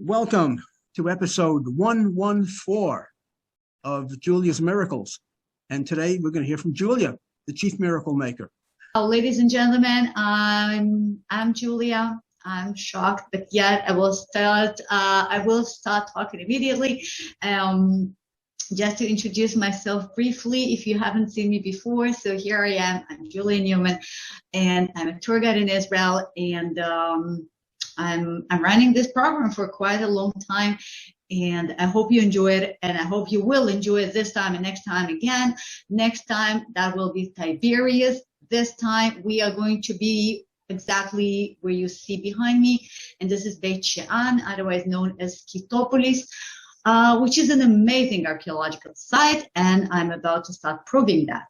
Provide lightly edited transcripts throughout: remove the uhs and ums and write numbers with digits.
Welcome to episode 114 of Julia's Miracles. And today we're going to hear from Julia, the chief miracle maker. Ladies and gentlemen, I'm Julia. I'm shocked, but yet I will start talking immediately. Just to introduce myself briefly, if you haven't seen me before, so here I am. I'm Julia Newman, and I'm a tour guide in Israel, and I'm running this program for quite a long time, and I hope you enjoy it, and I hope you will enjoy it this time and next time again. Next time, that will be Tiberias. This time, we are going to be exactly where you see behind me, and this is Beit Shean, otherwise known as Scythopolis, which is an amazing archaeological site, and I'm about to start probing that.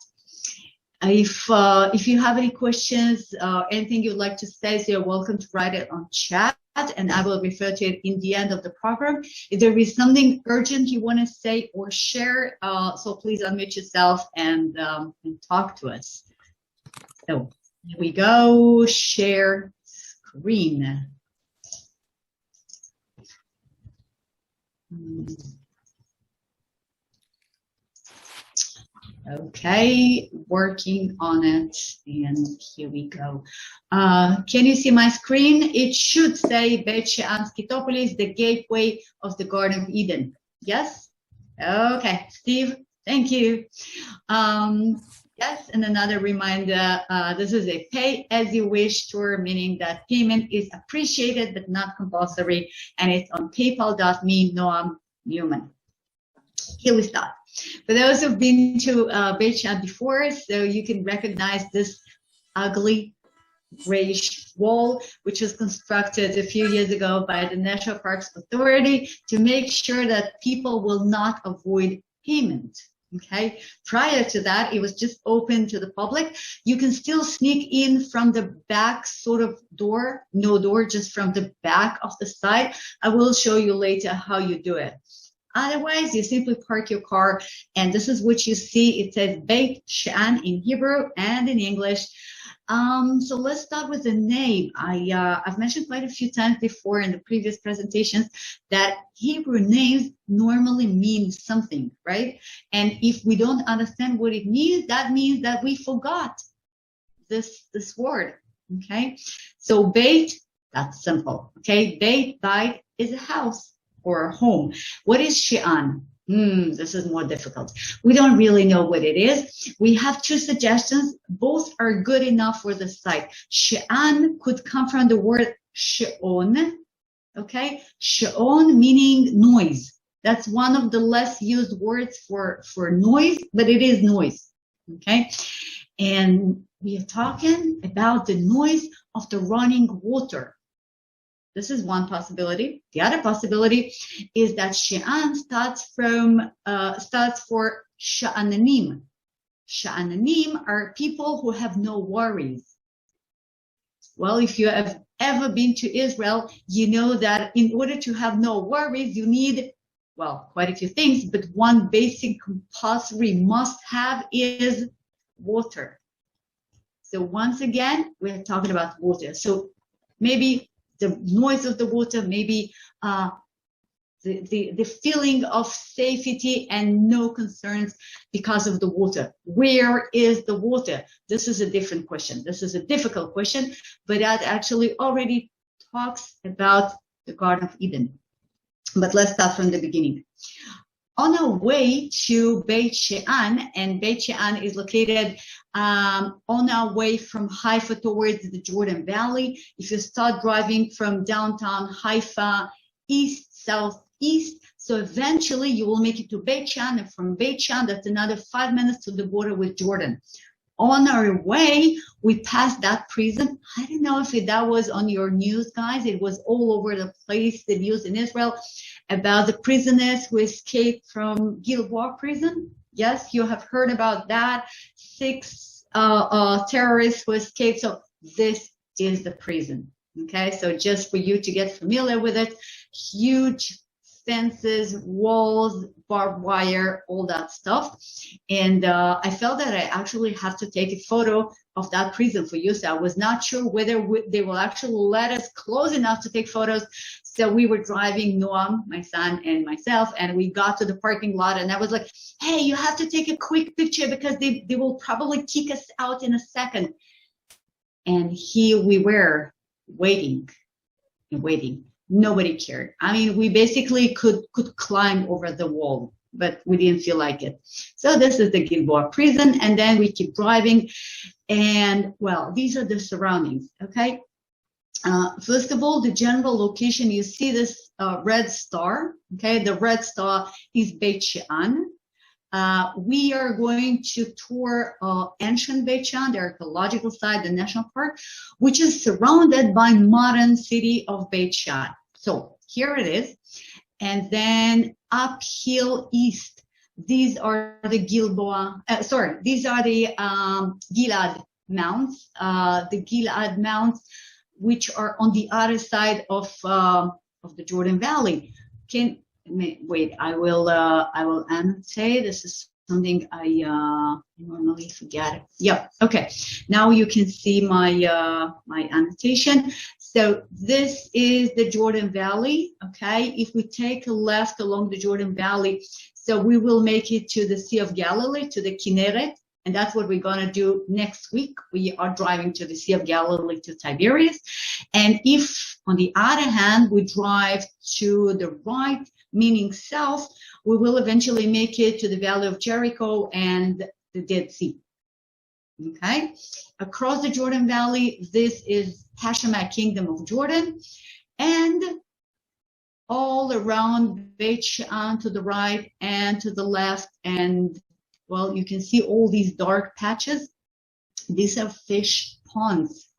If you have any questions or anything you'd like to say, so you're welcome to write it on chat, and I will refer to it in the end of the program. If there is something urgent you want to say or share, so please unmute yourself and talk to us. So here we go, share screen. Okay, working on it, and here we go. Can you see my screen? It should say Beit Shean Scythopolis, the gateway of the Garden of Eden. Yes? Okay, Steve, thank you. Yes, and another reminder, this is a pay-as-you-wish tour, meaning that payment is appreciated but not compulsory, and it's on paypal.me, Noam Newman. Here we start. For those who've been to Beit Shean before, so you can recognize this ugly grayish wall, which was constructed a few years ago by the National Parks Authority to make sure that people will not avoid payment. Okay, prior to that, it was just open to the public. You can still sneak in from the back sort of door, no door, just from the back of the site. I will show you later how you do it. Otherwise, you simply park your car, and this is what you see. It says Beit Shean in Hebrew and in English. So let's start with the name. I've mentioned quite a few times before in the previous presentations that Hebrew names normally mean something, right? And if we don't understand what it means, that means that we forgot this word, okay? So Beit, that's simple, okay? Beit is a house or a home. What is Shean? This is more difficult. We don't really know what it is. We have two suggestions. Both are good enough for the site. Shean could come from the word she'on, okay? She'on meaning noise. That's one of the less used words for noise, but it is noise, okay? And we are talking about the noise of the running water. This is one possibility. The other possibility is that She'an starts for Sha'ananim. Sha'ananim are people who have no worries. Well, if you have ever been to Israel, you know that in order to have no worries, you need, well, quite a few things, but one basic compulsory must-have is water. So once again, we're talking about water. So maybe the noise of the water, maybe the feeling of safety and no concerns because of the water. Where is the water? This is a different question. This is a difficult question, but that actually already talks about the Garden of Eden. But let's start from the beginning. On our way to Beit Shean, and Beit Shean is located on our way from Haifa towards the Jordan Valley. If you start driving from downtown Haifa, east, southeast, so eventually you will make it to Beit Shean, and from Beit Shean, that's another 5 minutes to the border with Jordan. On our way, we passed that prison. I don't know if that was on your news, guys. It was all over the place, the news in Israel, about the prisoners who escaped from Gilboa prison. Yes, you have heard about that. 6 terrorists who escaped. So this is the prison. Okay, so just for you to get familiar with it, huge fences, walls, barbed wire, all that stuff. And I felt that I actually have to take a photo of that prison for you. So I was not sure whether they will actually let us close enough to take photos. So we were driving, Noam, my son, and myself, and we got to the parking lot, and I was like, hey, you have to take a quick picture because they will probably kick us out in a second. And here we were waiting and waiting. Nobody cared. I mean, we basically could climb over the wall, but we didn't feel like it. So this is the Gilboa prison, and then we keep driving, and well, these are the surroundings, okay? First of all, the general location, you see this red star, okay? The red star is Beit Shean. We are going to tour ancient Beit Shean, the archaeological site, the national park, which is surrounded by modern city of Beit Shean. So here it is. And then uphill east, these are the these are the Gilad Mounts, which are on the other side of the Jordan Valley. Wait, I will annotate. This is something I normally forget. Yeah, okay. Now you can see my my annotation. So this is the Jordan Valley, okay? If we take a left along the Jordan Valley, so we will make it to the Sea of Galilee, to the Kinneret, and that's what we're gonna do next week. We are driving to the Sea of Galilee, to Tiberias. And if, on the other hand, we drive to the right, meaning south, we will eventually make it to the Valley of Jericho and the Dead Sea. Okay? Across the Jordan Valley, this is Hashemite Kingdom of Jordan. And all around Beit Shean to the right and to the left, and well, you can see all these dark patches. These are fish ponds.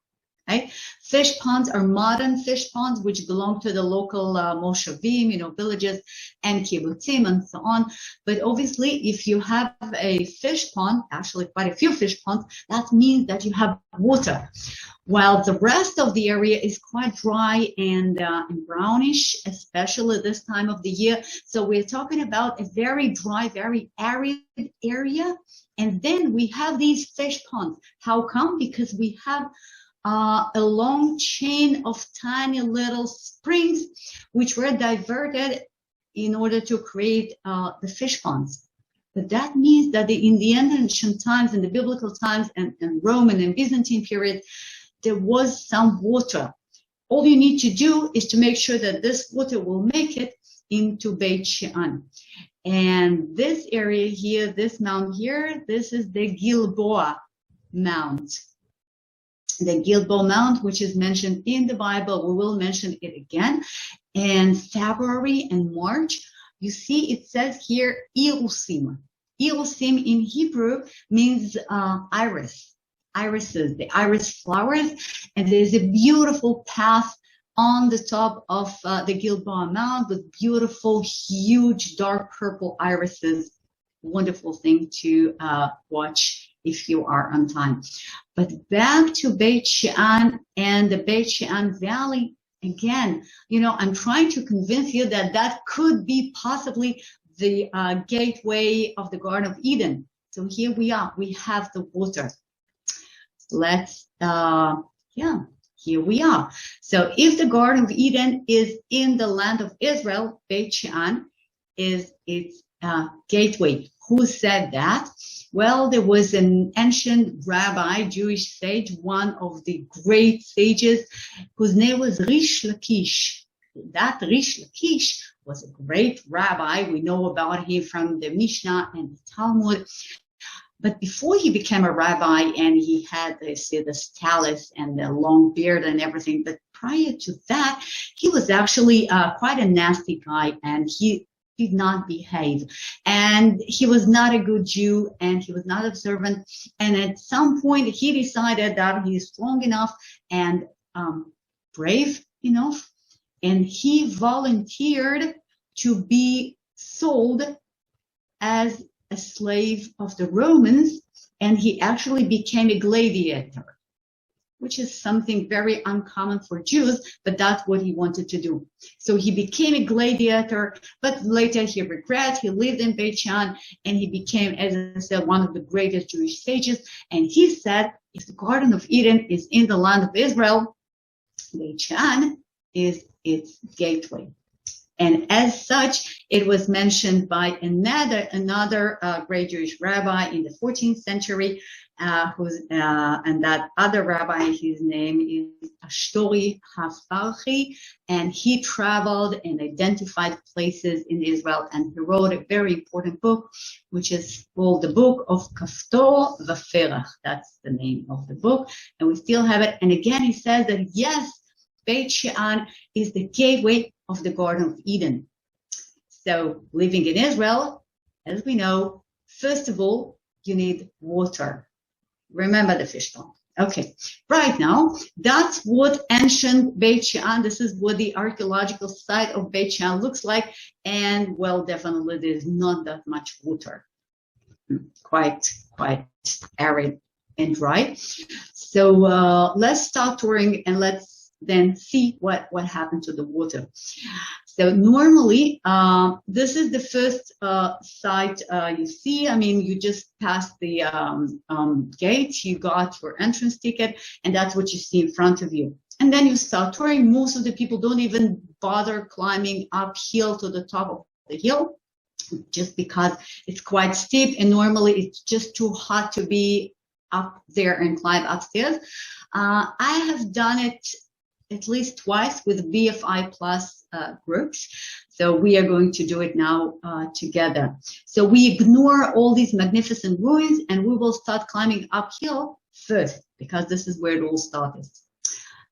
Okay? Fish ponds are modern fish ponds, which belong to the local moshavim, villages and kibbutzim and so on. But obviously, if you have a fish pond, actually quite a few fish ponds, that means that you have water. While the rest of the area is quite dry and brownish, especially this time of the year. So we're talking about a very dry, very arid area. And then we have these fish ponds. How come? Because we have a long chain of tiny little springs which were diverted in order to create the fish ponds. But that means that in the ancient times, in the biblical times, and Roman and Byzantine period, there was some water. All you need to do is to make sure that this water will make it into Beit Shean. And this area here, this mount here, this is the Gilboa Mount. The Gilboa Mount, which is mentioned in the Bible, we will mention it again. And February and March, you see it says here Irusim. Irusim in Hebrew means irises, the iris flowers. And there's a beautiful path on the top of the Gilboa Mount with beautiful, huge, dark purple irises. Wonderful thing to watch if you are on time. But back to Beit Shean and the Beit Shean Valley, again, I'm trying to convince you that that could be possibly the gateway of the Garden of Eden. So here we are, we have the water. Here we are. So if the Garden of Eden is in the land of Israel, Beit Shean is its gateway. Who said that? Well, there was an ancient rabbi, Jewish sage, one of the great sages, whose name was Rish Lakish. That Rish Lakish was a great rabbi. We know about him from the Mishnah and the Talmud. But before he became a rabbi, and he had this tallis and the long beard and everything, but prior to that, he was actually quite a nasty guy, and he did not behave, and he was not a good Jew, and he was not observant. And at some point, he decided that he is strong enough and brave enough, and he volunteered to be sold as a slave of the Romans, and he actually became a gladiator. which is something very uncommon for Jews, but that's what he wanted to do. So he became a gladiator, but later he regret. He lived in Beit Shean, and he became, as I said, one of the greatest Jewish sages. And he said, if the Garden of Eden is in the land of Israel, Beit Shean is its gateway. And as such, it was mentioned by another great Jewish rabbi in the 14th century, and that other rabbi, his name is Ashtori Hafarchi, and he traveled and identified places in Israel, and he wrote a very important book, which is called the Book of Kaftor Vaferach. That's the name of the book, and we still have it. And again, he says that yes, Beit Shean is the gateway of the Garden of Eden. So living in Israel, as we know, first of all, you need water. Remember the fish pond. Okay, right now, that's what ancient Beit Shean, this is what the archaeological site of Beit Shean looks like. And well, definitely there's not that much water. Quite arid and dry. So let's start touring and let's then see what happened to the water. So normally, this is the first site you see. I mean, you just passed the gate, you got your entrance ticket, and that's what you see in front of you. And then you start touring. Most of the people don't even bother climbing uphill to the top of the hill, just because it's quite steep, and normally it's just too hot to be up there and climb upstairs. I have done it at least twice with BFI Plus groups. So we are going to do it now together. So we ignore all these magnificent ruins, and we will start climbing uphill first, because this is where it all started.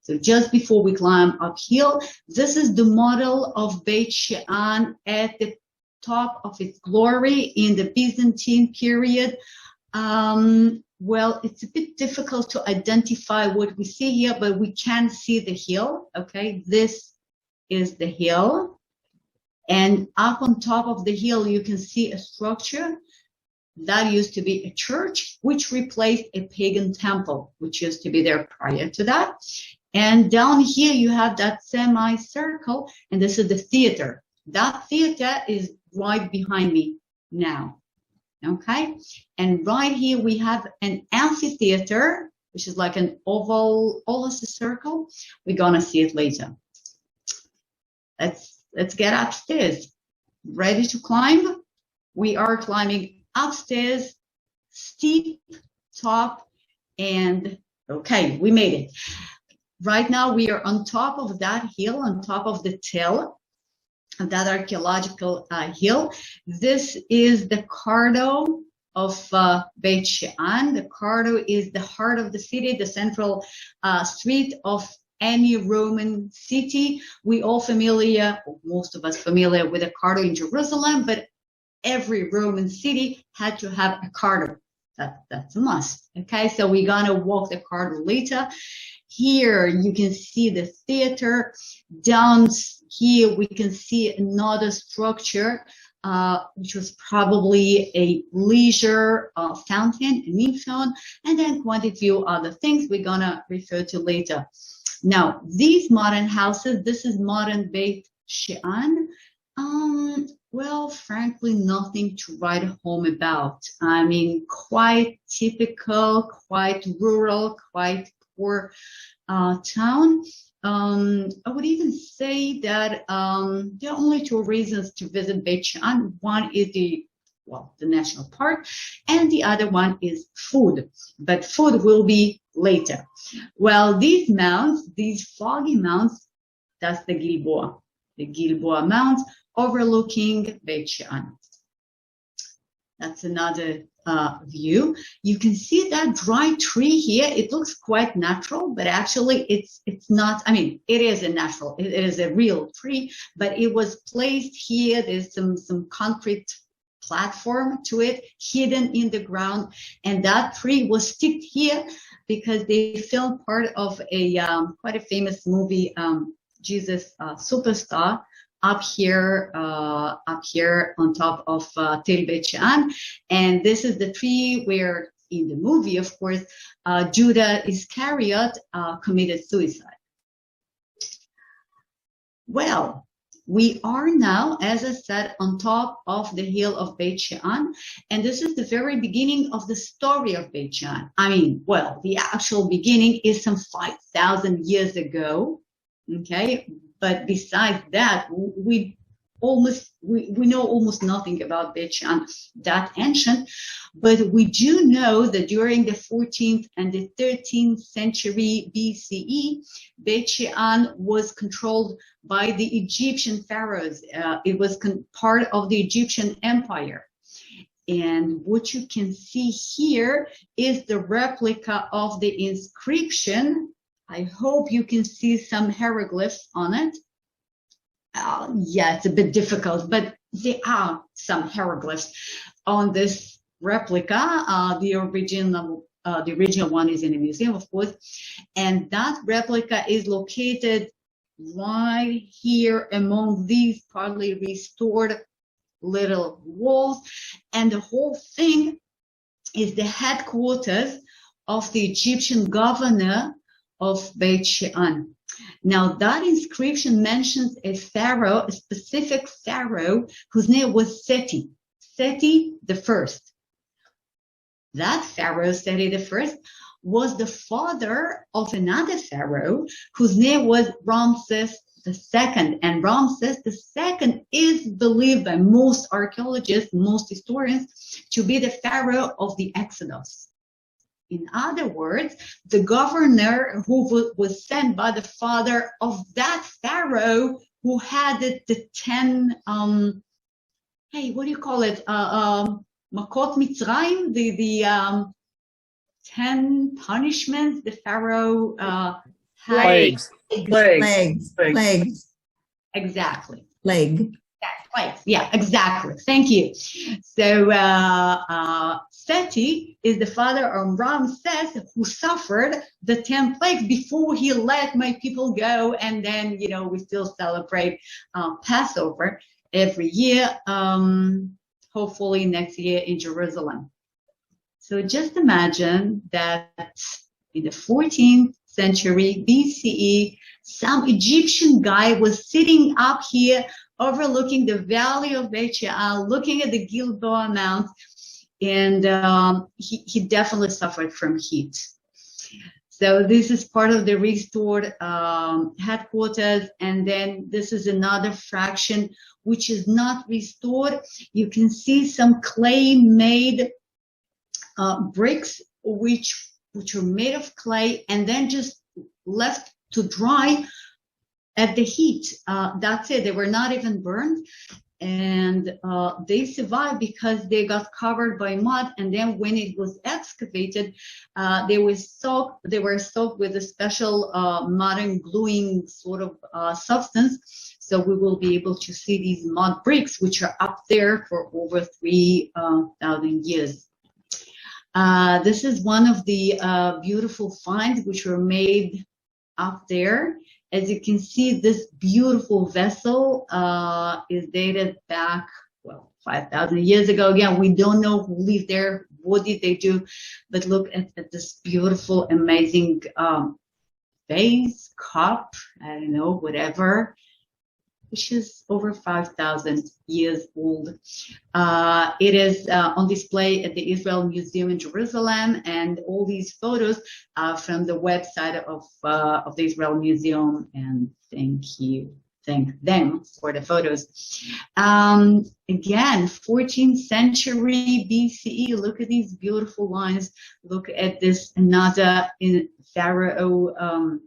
So just before we climb uphill, this is the model of Beit Shean at the top of its glory in the Byzantine period. Well, it's a bit difficult to identify what we see here, but we can see the hill. Okay, this is the hill. And up on top of the hill, you can see a structure that used to be a church, which replaced a pagan temple, which used to be there prior to that. And down here, you have that semicircle, and this is the theater. That theater is right behind me now. Okay, and right here we have an amphitheater, which is like an oval, almost a circle. We're gonna see it later. Let's get upstairs. Ready to climb? We are climbing upstairs, steep top, and okay, we made it. Right now we are on top of that hill, on top of the Tel, that archaeological hill. This is the Cardo of Beit Shean. The Cardo is the heart of the city, the central street of any Roman city. We all familiar, or most of us familiar with the Cardo in Jerusalem, but every Roman city had to have a Cardo. That's a must. Okay, so we're gonna walk the Cardo later. Here you can see the theater. Down here we can see another structure, which was probably a leisure fountain, a new fountain, and then quite a few other things we're gonna refer to later. Now, these modern houses, this is modern Beit Shean. Well, frankly, nothing to write home about. I mean, quite typical, quite rural, quite poor town. I would even say that there are only two reasons to visit Beit Shean. One is the national park, and the other one is food. But food will be later. Well, these mounts, these foggy mounts, that's the Gilboa Mounts, overlooking Beit Shean. That's another view. You can see that dry tree here. It looks quite natural, but actually it's not. I mean, it is a natural. It is a real tree, but it was placed here. There's some concrete platform to it, hidden in the ground, and that tree was sticked here because they filmed part of a quite a famous movie, Jesus Superstar, up here on top of Tel Beit Shean. And this is the tree where in the movie, of course, Judah Iscariot committed suicide. Well, we are now, as I said, on top of the hill of Beit Shean, and this is the very beginning of the story of Beit Shean. I mean, well, the actual beginning is some 5,000 years ago, okay? But besides that, we know almost nothing about Beit Shean that ancient, but we do know that during the 14th and the 13th century BCE, Beit Shean was controlled by the Egyptian pharaohs. It was part of the Egyptian empire. And what you can see here is the replica of the inscription. I hope you can see some hieroglyphs on it. Yeah, it's a bit difficult, but there are some hieroglyphs on this replica. The original one is in a museum, of course, and that replica is located right here among these partly restored little walls, and the whole thing is the headquarters of the Egyptian governor of Beit Shean. Now, that inscription mentions a pharaoh, a specific pharaoh, whose name was Seti the First. That pharaoh, Seti the First, was the father of another pharaoh whose name was Ramses II. And Ramses II is believed by most archaeologists, most historians, to be the pharaoh of the Exodus. In other words, the governor who was sent by the father of that pharaoh who had the 10, what do you call it? Makot Mitzrayim, the 10 punishments the pharaoh had. Plagues. Exactly. Plague. Plagues. Yeah, exactly. Thank you. So Seti is the father of Ramses, who suffered the 10 plagues before he let my people go. And then, we still celebrate Passover every year, hopefully next year in Jerusalem. So just imagine that in the 14th century BCE, some Egyptian guy was sitting up here overlooking the valley of Beit Shean, looking at the Gilboa Mount, and he definitely suffered from heat. So this is part of the restored headquarters, and then this is another fraction which is not restored. You can see some clay-made bricks which are made of clay and then just left to dry at the heat. That's it. They were not even burned, and they survived because they got covered by mud. And then when it was excavated, they were soaked with a special mud and gluing sort of substance. So we will be able to see these mud bricks, which are up there for over 3,000 years. This is one of the beautiful finds which were made up there. As you can see, this beautiful vessel is dated back, 5,000 years ago. Again, we don't know who lived there, what did they do, but look at this beautiful, amazing vase, cup, I don't know, whatever, which is over 5,000 years old. It is on display at the Israel Museum in Jerusalem, and all these photos are from the website of the Israel Museum, and thank them for the photos. Again, 14th century BCE, look at these beautiful lines. Look at this another pharaoh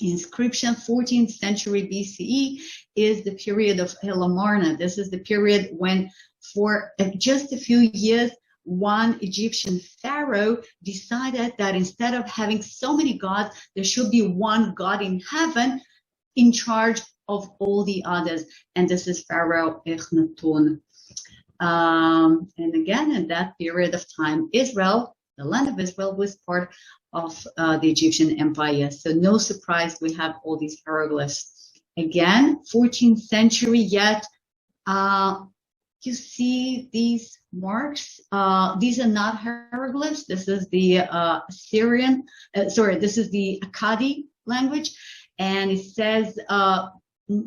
inscription. 14th century BCE is the period of Elamarna. This is the period when, for just a few years, one Egyptian pharaoh decided that instead of having so many gods, there should be one God in heaven in charge of all the others. And this is Pharaoh Akhenaten. And again, in that period of time, Israel, the land of Israel, was part of the Egyptian Empire. So no surprise we have all these hieroglyphs. Again, 14th century, yet you see these marks. These are not hieroglyphs. This is the this is the Akkadi language. And it says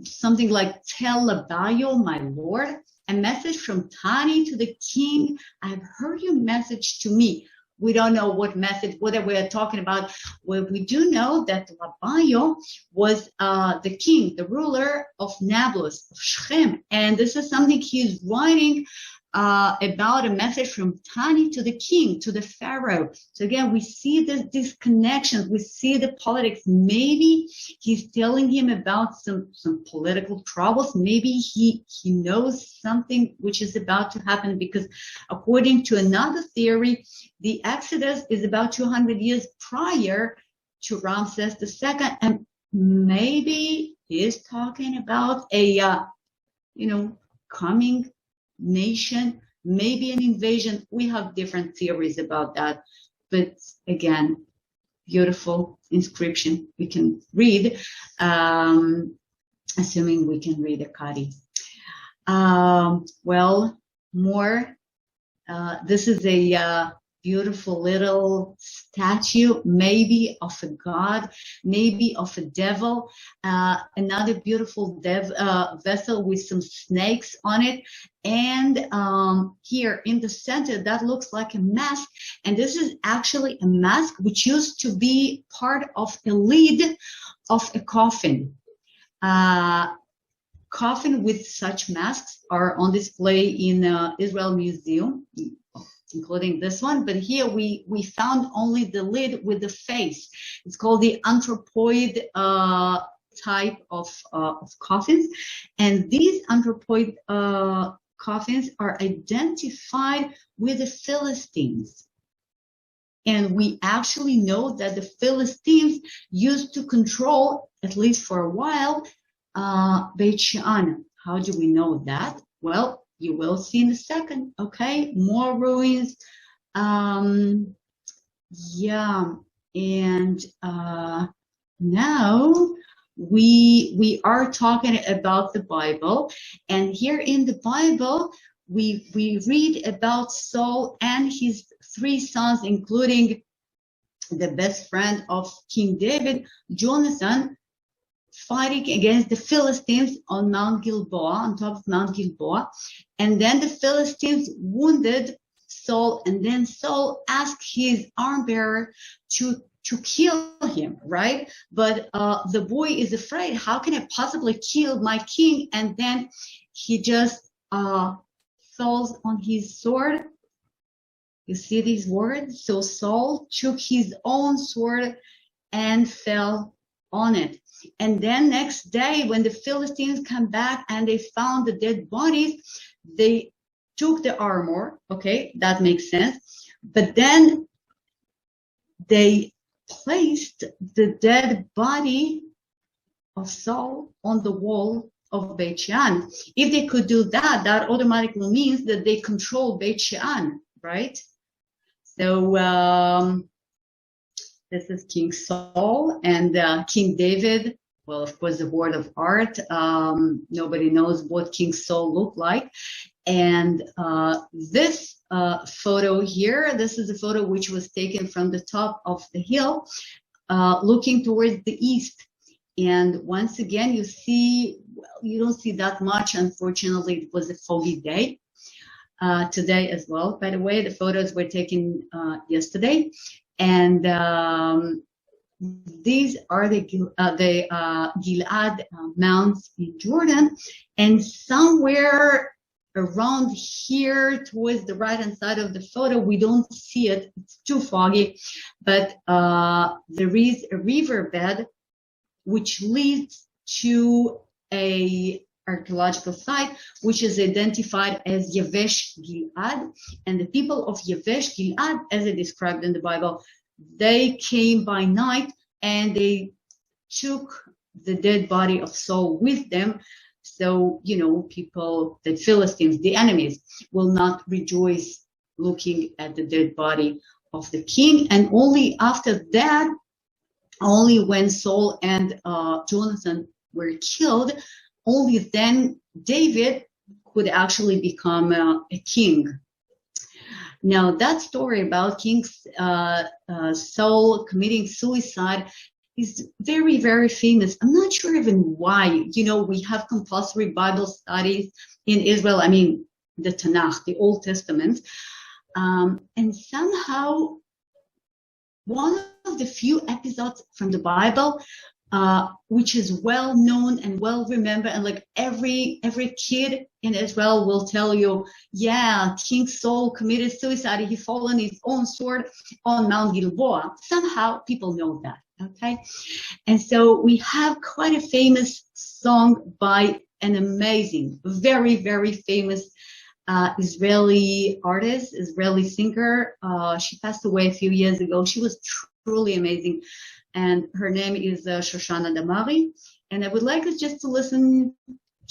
something like, "Tell Labayo, my lord, a message from Tani to the king. I've heard your message to me." We don't know what message, what we are talking about. Well, we do know that Labayo was the king, the ruler of Nablus, of Shechem. And this is something he's writing about, a message from Tani to the king, to the Pharaoh. So again, we see these connections, we see the politics. Maybe he's telling him about some political troubles. Maybe he knows something which is about to happen, because according to another theory, the Exodus is about 200 years prior to Ramses II, and maybe he is talking about a coming nation, maybe an invasion. We have different theories about that, but again, beautiful inscription we can read, assuming we can read Akkadi. Well, more. This is a beautiful little statue, maybe of a god, maybe of a devil. Another beautiful vessel with some snakes on it. And here in the center, that looks like a mask. And this is actually a mask which used to be part of a lid of a coffin. Coffin with such masks are on display in Israel Museum, including this one, but here we found only the lid with the face. It's called the anthropoid type of coffins, and these anthropoid coffins are identified with the Philistines. And we actually know that the Philistines used to control, at least for a while, Beit Shean. How do we know that? Well, you will see in a second. Okay, more ruins. Yeah, and now we are talking about the Bible, and here in the Bible we read about Saul and his 3 sons, including the best friend of King David, Jonathan, fighting against the Philistines on Mount Gilboa, on top of Mount Gilboa. And then the Philistines wounded Saul, and then Saul asked his arm bearer to kill him, right? But the boy is afraid. How can I possibly kill my king? And then he just falls on his sword. You see these words? So Saul took his own sword and fell on it. And then next day, when the Philistines come back and they found the dead bodies, they took the armor. Okay, that makes sense. But then they placed the dead body of Saul on the wall of Beit Shean. If they could do that, that automatically means that they control Beit Shean, right? So this is King Saul and King David. Well, of course, the word of art. Nobody knows what King Saul looked like. And this photo here, this is a photo which was taken from the top of the hill, looking towards the east. And once again, you see, well, you don't see that much. Unfortunately, it was a foggy day. Today as well, by the way, the photos were taken yesterday. And these are the Gilad mounts in Jordan, and somewhere around here towards the right hand side of the photo, we don't see it, it's too foggy, but there is a riverbed which leads to a archaeological site which is identified as Yavesh Gilad, and the people of Yavesh Gilad, as it described in the Bible, they came by night and they took the dead body of Saul with them. So, you know, people, the Philistines, the enemies, will not rejoice looking at the dead body of the king. And only after that, only when Saul and Jonathan were killed, only then David, could actually become a king. Now, that story about King Saul committing suicide is very, very famous. I'm not sure even why. You know, we have compulsory Bible studies in Israel. I mean, the Tanakh, the Old Testament. And somehow, one of the few episodes from the Bible, which is well known and well remembered, and like every kid in Israel will tell you, yeah, King Saul committed suicide. He fell on his own sword on Mount Gilboa. Somehow people know that, okay? And so we have quite a famous song by an amazing, very, very famous Israeli artist, Israeli singer. She passed away a few years ago. She was truly amazing. And her name is Shoshana Damari. And I would like us just to listen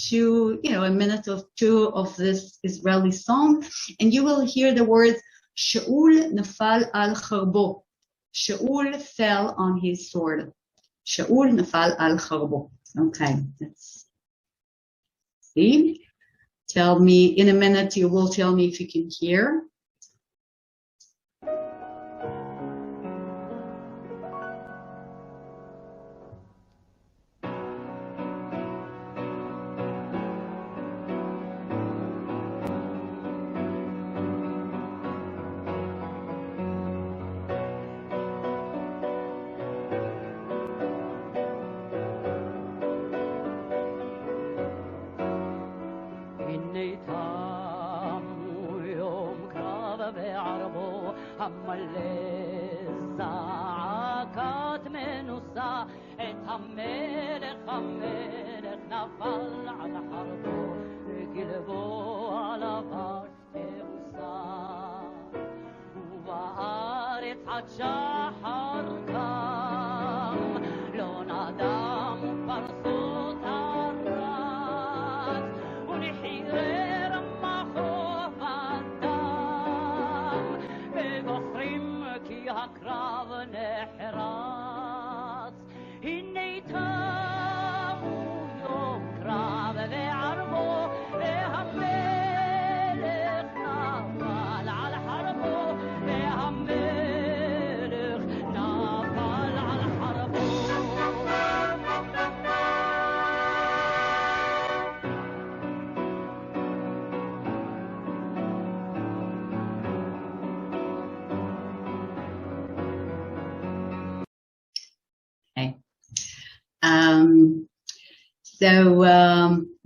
to, you know, a minute or two of this Israeli song. And you will hear the words, Shaul nafal al charbo. Shaul fell on his sword. Shaul nafal al charbo. Okay, let's see. Tell me, in a minute, you will tell me if you can hear.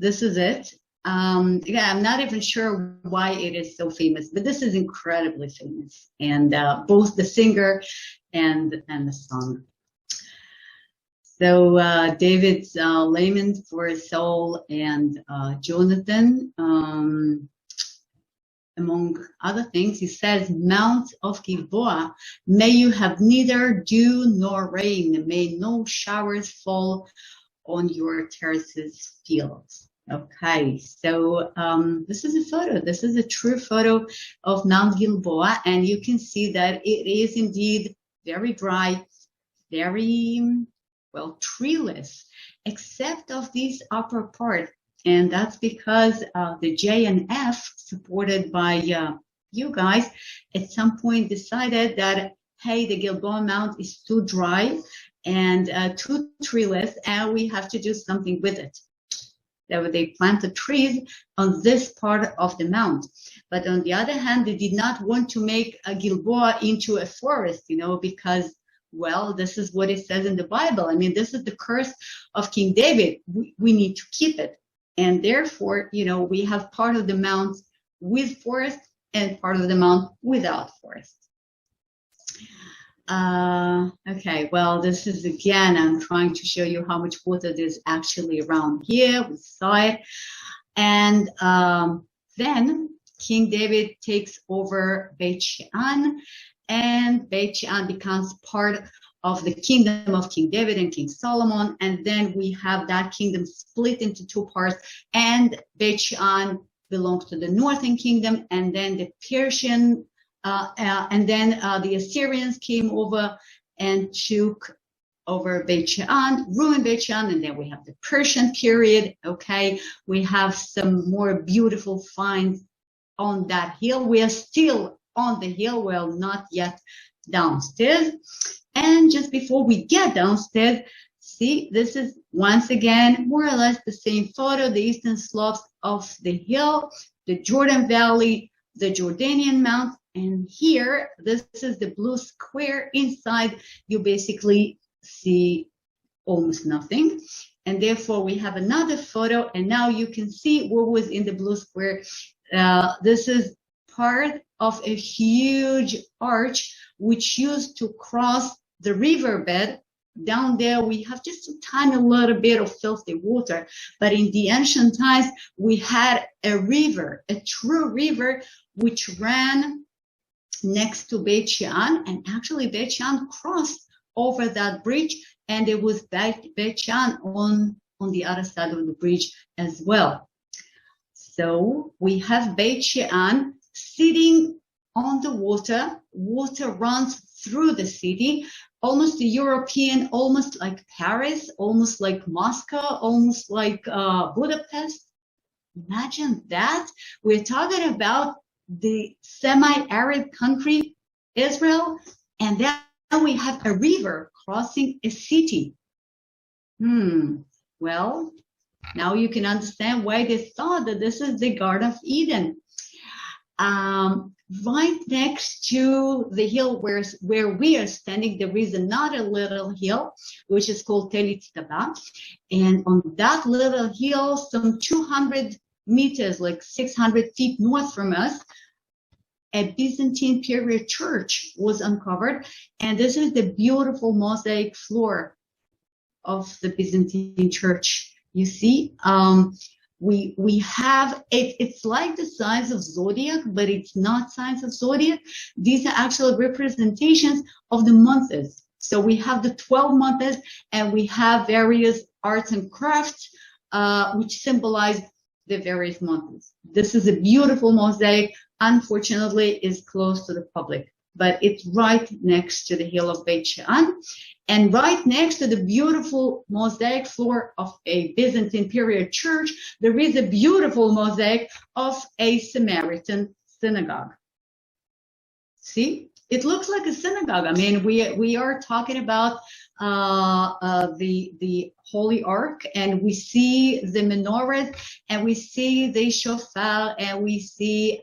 This is it. Yeah, I'm not even sure why it is so famous, but this is incredibly famous, and both the singer and the song. So David's lament for Saul and Jonathan, among other things, he says, Mount of Gilboa, may you have neither dew nor rain, may no showers fall on your terraces, fields. Okay, so this is a photo. This is a true photo of Mount Gilboa, and you can see that it is indeed very dry, very, well, treeless, except of this upper part. And that's because the J and F, supported by you guys, at some point decided that, hey, the Gilboa Mount is too dry and too treeless, and we have to do something with it. So they planted trees on this part of the mount. But on the other hand, they did not want to make a Gilboa into a forest, you know, because, well, this is what it says in the Bible. I mean, this is the curse of King David. We need to keep it. And therefore, you know, we have part of the mount with forest and part of the mount without forest. Okay, well, this is, again, I'm trying to show you how much water there's actually around here. We saw it. And then King David takes over Beit Shean, and Beit Shean becomes part of the kingdom of King David and King Solomon. And then we have that kingdom split into two parts, and Beit Shean belongs to the northern kingdom, and then the Persian and then the Assyrians came over and took over Beit Shean, ruined Beit Shean, and then we have the Persian period. Okay, we have some more beautiful finds on that hill. We are still on the hill, well, not yet downstairs. And just before we get downstairs, see, this is once again more or less the same photo, the eastern slopes of the hill, the Jordan Valley, the Jordanian Mount, and here, this is the blue square. Inside, you basically see almost nothing. And therefore, we have another photo, and now you can see what was in the blue square. This is part of a huge arch which used to cross the riverbed. Down there, we have just a tiny little bit of filthy water. But in the ancient times, we had a river, a true river, which ran next to Beit Shean. And actually, Beit Shean crossed over that bridge, and it was Beit Shean on the other side of the bridge as well. So we have Beit Shean sitting on the water. Water runs through the city, almost European, almost like Paris, almost like Moscow, almost like Budapest. Imagine that. We're talking about the semi-arid country, Israel, and then we have a river crossing a city. Well, now you can understand why they thought that this is the Garden of Eden. Right next to the hill where we are standing, there is another little hill, which is called Telit Taba. And on that little hill, some 200 meters, like 600 feet north from us, a Byzantine period church was uncovered. And this is the beautiful mosaic floor of the Byzantine church. You see, we have it's like the signs of zodiac, but it's not signs of zodiac. These are actual representations of the months. So we have the 12 months, and we have various arts and crafts which symbolize the various months. This is a beautiful mosaic. Unfortunately, is closed to the public, but it's right next to the hill of Beit Shean. And right next to the beautiful mosaic floor of a Byzantine period church, there is a beautiful mosaic of a Samaritan synagogue. See, it looks like a synagogue. I mean, we are talking about the Holy Ark, and we see the menorah, and we see the shofar, and we see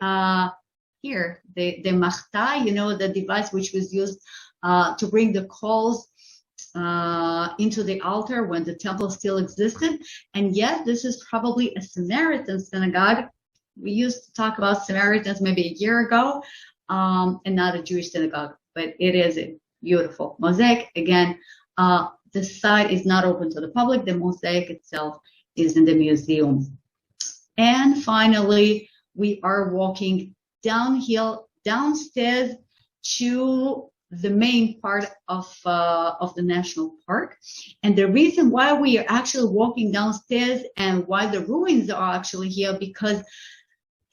here the machta, you know, the device which was used to bring the coals into the altar when the temple still existed. And yet this is probably a Samaritan synagogue. We used to talk about Samaritans maybe a year ago, and not a Jewish synagogue, but it is a beautiful mosaic. Again, the site is not open to the public. The mosaic itself is in the museum. And finally, we are walking downhill, downstairs to the main part of the national park. And the reason why we are actually walking downstairs and why the ruins are actually here, because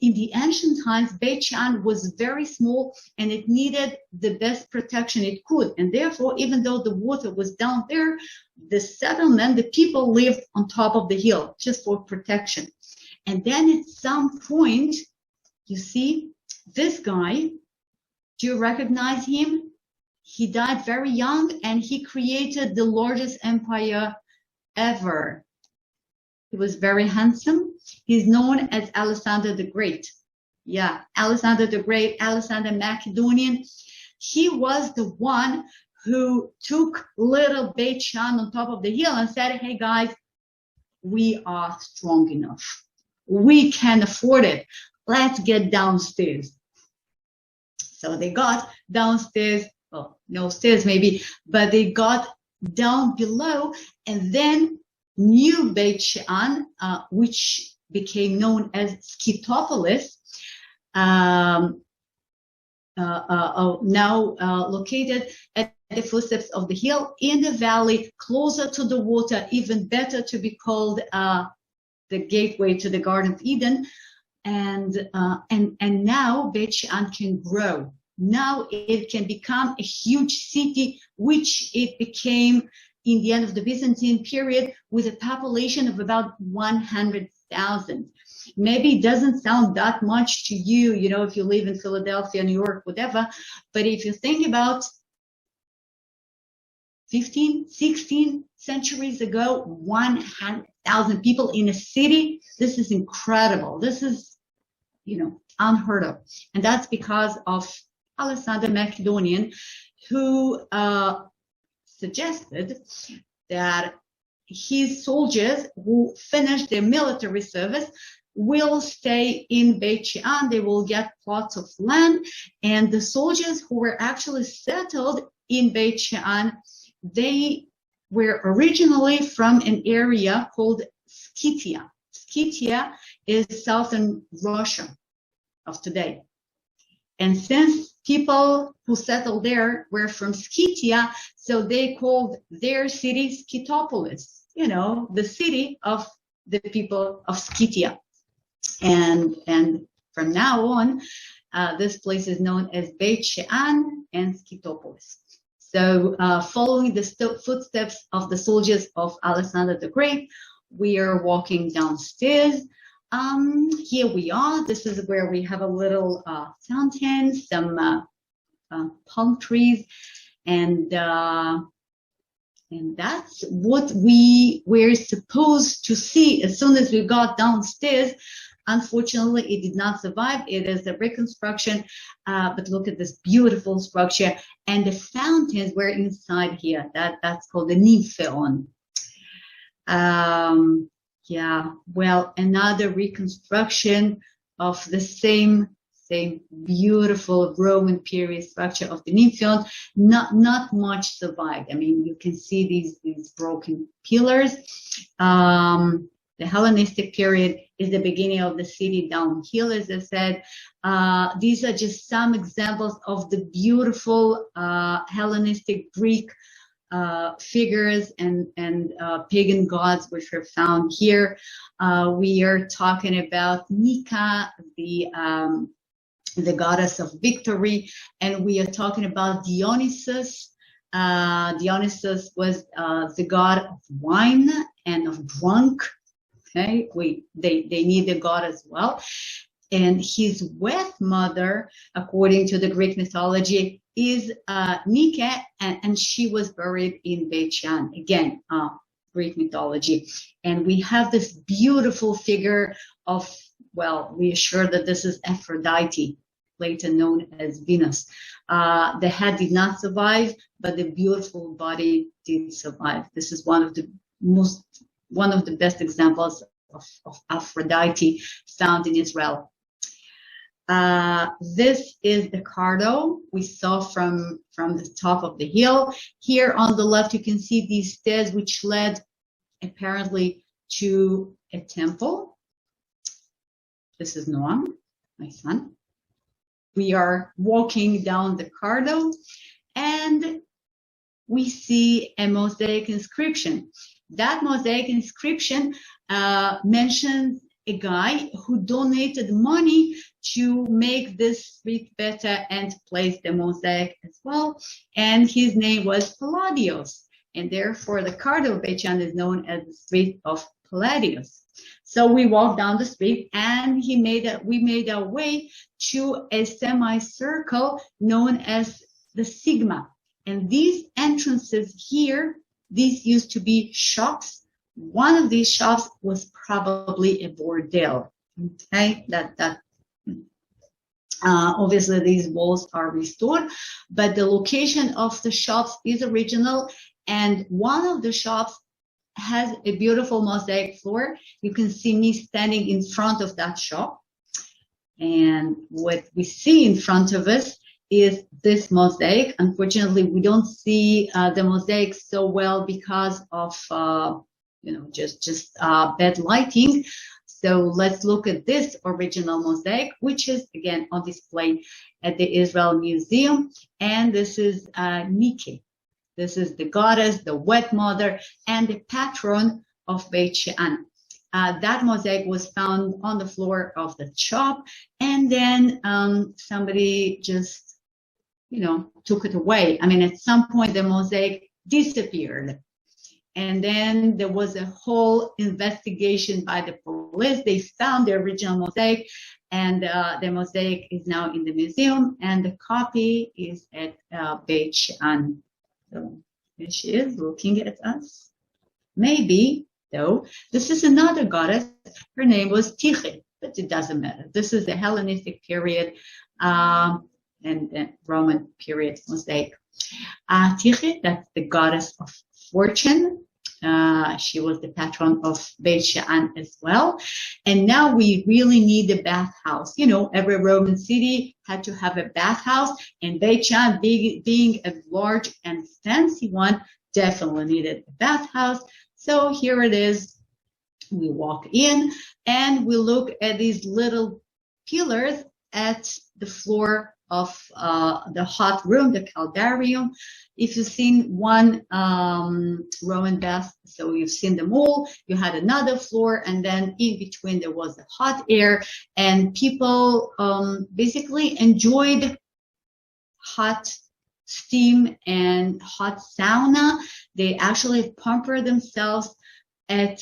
in the ancient times, Beit Shean was very small and it needed the best protection it could. And therefore, even though the water was down there, the settlement, the people lived on top of the hill just for protection. And then at some point, you see this guy, do you recognize him? He died very young, and he created the largest empire ever. He was very handsome. He's known as Alexander the Great. Yeah, Alexander the Great, Alexander Macedonian. He was the one who took little Beit Shean on top of the hill and said, hey guys, we are strong enough. We can afford it. Let's get downstairs. So they got downstairs. Well, no stairs maybe, but they got down below, and then New Beit Shean, which became known as Scythopolis, now located at the footsteps of the hill in the valley, closer to the water, even better to be called the gateway to the Garden of Eden. And now Beit Shean can grow. Now it can become a huge city, which it became in the end of the Byzantine period with a population of about 100,000. Maybe it doesn't sound that much to you, you know, if you live in Philadelphia, New York, whatever. But if you think about 15, 16 centuries ago, 100,000 people in a city, this is incredible. This is, you know, unheard of. And that's because of Alexander Macedonian, who suggested that his soldiers who finish their military service will stay in Beit Shean. They will get plots of land. And the soldiers who were actually settled in Beit Shean, they were originally from an area called Scythia. Scythia is southern Russia of today. And since people who settled there were from Scythia, so they called their city Scythopolis, you know, the city of the people of Scythia. And from now on, this place is known as Beit Shean and Scythopolis. So following the footsteps of the soldiers of Alexander the Great, we are walking downstairs. Here we are. This is where we have a little fountain, some palm trees, and that's what we were supposed to see as soon as we got downstairs. Unfortunately, it did not survive. It is a reconstruction, but look at this beautiful structure, and the fountains were inside here. That's called the Nympheon. Yeah, well, another reconstruction of the same beautiful Roman period structure of the Nympheon. Not much survived. I mean, you can see these broken pillars. The Hellenistic period is the beginning of the city downhill, as I said. These are just some examples of the beautiful Hellenistic Greek figures and pagan gods which are found here. We are talking about Nika, the goddess of victory, and we are talking about Dionysus. Dionysus was the god of wine and of drunk. Okay, they need the god as well. And his wed mother, according to the Greek mythology, is Nike, and she was buried in Beit Shean. Again, Greek mythology. And we have this beautiful figure of, well, we are sure that this is Aphrodite, later known as Venus. The head did not survive, but the beautiful body did survive. This is one of the best examples of Aphrodite found in Israel. This is the Cardo we saw from the top of the hill. Here on the left, you can see these stairs which led apparently to a temple. This is Noam, my son. We are walking down the Cardo and we see a Mosaic inscription. That Mosaic inscription mentions a guy who donated money to make this street better and place the mosaic as well. And his name was Palladius. And therefore, the Cardo of Beit Shean is known as the street of Palladius. So we walked down the street and we made our way to a semicircle known as the Sigma. And these entrances here, these used to be shops. One of these shops was probably a bordel. Okay, obviously these walls are restored, but the location of the shops is original. And one of the shops has a beautiful mosaic floor. You can see me standing in front of that shop. And what we see in front of us is this mosaic. Unfortunately, we don't see the mosaic so well because of just bad lighting. So let's look at this original mosaic, which is again on display at the Israel Museum. And this is Nike. This is the goddess, the wed mother, and the patron of Beit Shean. That mosaic was found on the floor of the shop, and then somebody just, took it away. I mean, at some point the mosaic disappeared. And then there was a whole investigation by the police. They found the original mosaic, and the mosaic is now in the museum, and the copy is at Beit Shean. So here she is looking at us. Maybe, though, this is another goddess. Her name was Tyche, but it doesn't matter. This is the Hellenistic period and Roman period mosaic. Tyche, that's the goddess of fortune. She was the patron of Beit Shean as well. And now we really need a bathhouse. You know, every Roman city had to have a bathhouse, and Beit Shean, being a large and fancy one, definitely needed a bathhouse. So here it is. We walk in and we look at these little pillars at the floor of the hot room, the caldarium. If you've seen one Roman bath, so you've seen them all, you had another floor, and then in between there was the hot air, and people basically enjoyed hot steam and hot sauna. They actually pamper themselves at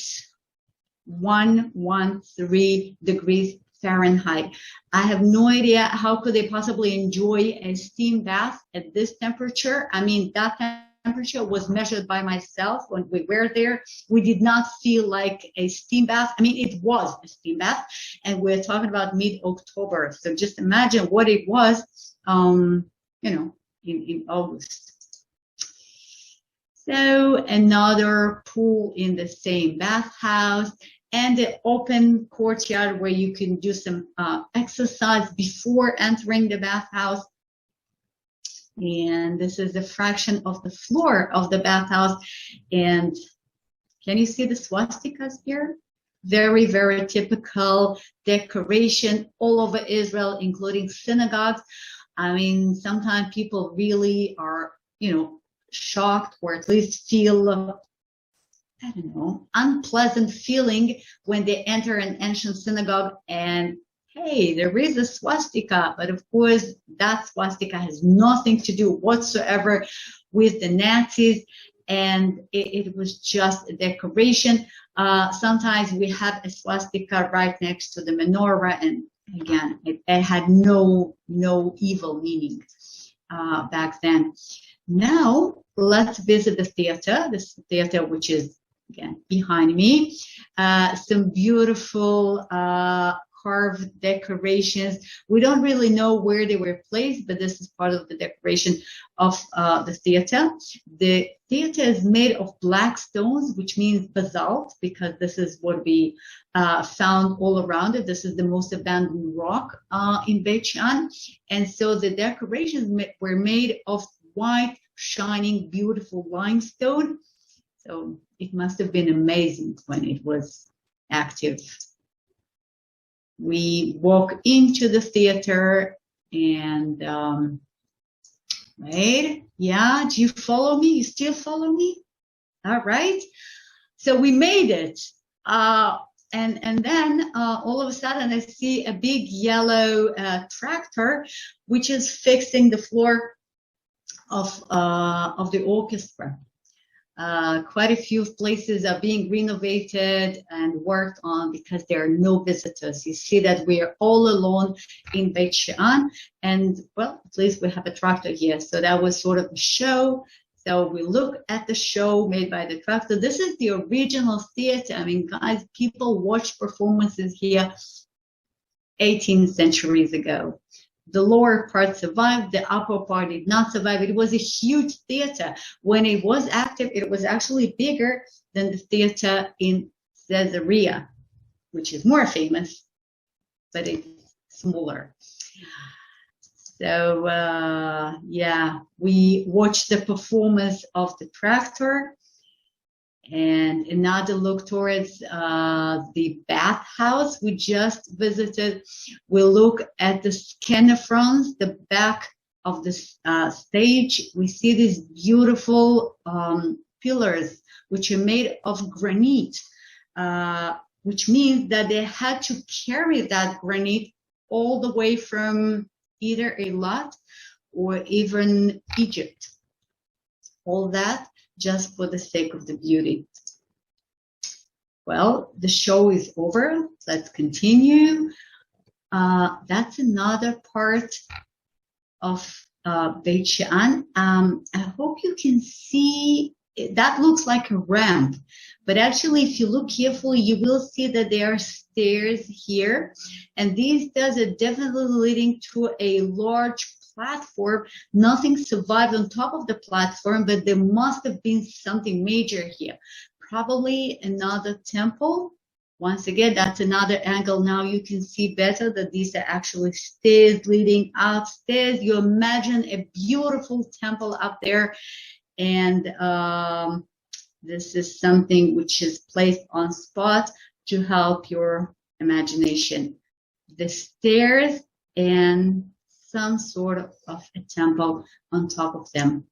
113 degrees Fahrenheit. I have no idea how could they possibly enjoy a steam bath at this temperature. I mean, that temperature was measured by myself when we were there. We did not feel like a steam bath. I mean, it was a steam bath, and we're talking about mid-October. So just imagine what it was, you know, in August. So another pool in the same bathhouse, and the open courtyard where you can do some exercise before entering the bathhouse. And this is a fraction of the floor of the bathhouse. And can you see the swastikas here? Very, very typical decoration all over Israel, including synagogues. I mean, sometimes people really are, you know, shocked, or at least feel I don't know, unpleasant feeling when they enter an ancient synagogue and, hey, there is a swastika. But of course, that swastika has nothing to do whatsoever with the Nazis. And it was just a decoration. Sometimes we have a swastika right next to the menorah. And again, it had no evil meaning back then. Now, let's visit the theater. This theater, which is again behind me, some beautiful carved decorations. We don't really know where they were placed, but this is part of the decoration of the theater. The theater is made of black stones, which means basalt, because this is what we found all around it. This is the most abundant rock in Beit Shean. And so the decorations were made of white, shining, beautiful limestone. So it must have been amazing when it was active. We walk into the theater and wait, yeah, do you follow me? You still follow me? All right. So we made it. And then all of a sudden I see a big yellow tractor, which is fixing the floor of the orchestra. Quite a few places are being renovated and worked on because there are no visitors. You see that we are all alone in Beit Shean, and well, at least we have a tractor here. So that was sort of a show. So we look at the show made by the tractor. This is the original theater. I mean, guys, people watched performances here 18 centuries ago. The lower part survived, the upper part did not survive. It was a huge theater. When it was active, it was actually bigger than the theater in Caesarea, which is more famous, but it's smaller. So, yeah, we watched the performance of the tractor. And another look towards the bathhouse we just visited. We'll look at the scanophrons, the back of the stage. We see these beautiful pillars, which are made of granite, which means that they had to carry that granite all the way from either Eilat or even Egypt. All that just for the sake of the beauty. Well, the show is over. Let's continue. That's another part of Beit Shean. I hope you can see, that looks like a ramp, but actually if you look carefully, you will see that there are stairs here, and these stairs are definitely leading to a large platform. Nothing survived on top of the platform, but there must have been something major here. Probably another temple. Once again, that's another angle. Now you can see better that these are actually stairs leading upstairs. You imagine a beautiful temple up there, and this is something which is placed on spot to help your imagination. The stairs and some sort of a temple on top of them.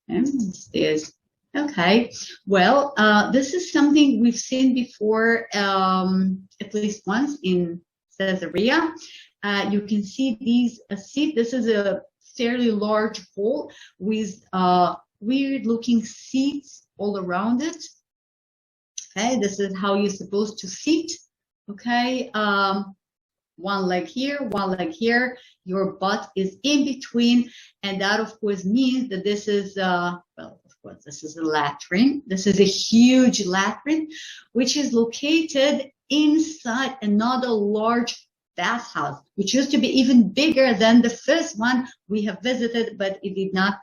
And the stairs. Okay, well, this is something we've seen before, at least once in Caesarea. You can see these seats. This is a fairly large hall with weird-looking seats all around it. Okay, this is how you're supposed to sit. Okay, one leg here, one leg here. Your butt is in between, and that, of course, means that this is well. This is a latrine. This is a huge latrine, which is located inside another large bathhouse, which used to be even bigger than the first one we have visited, but it did not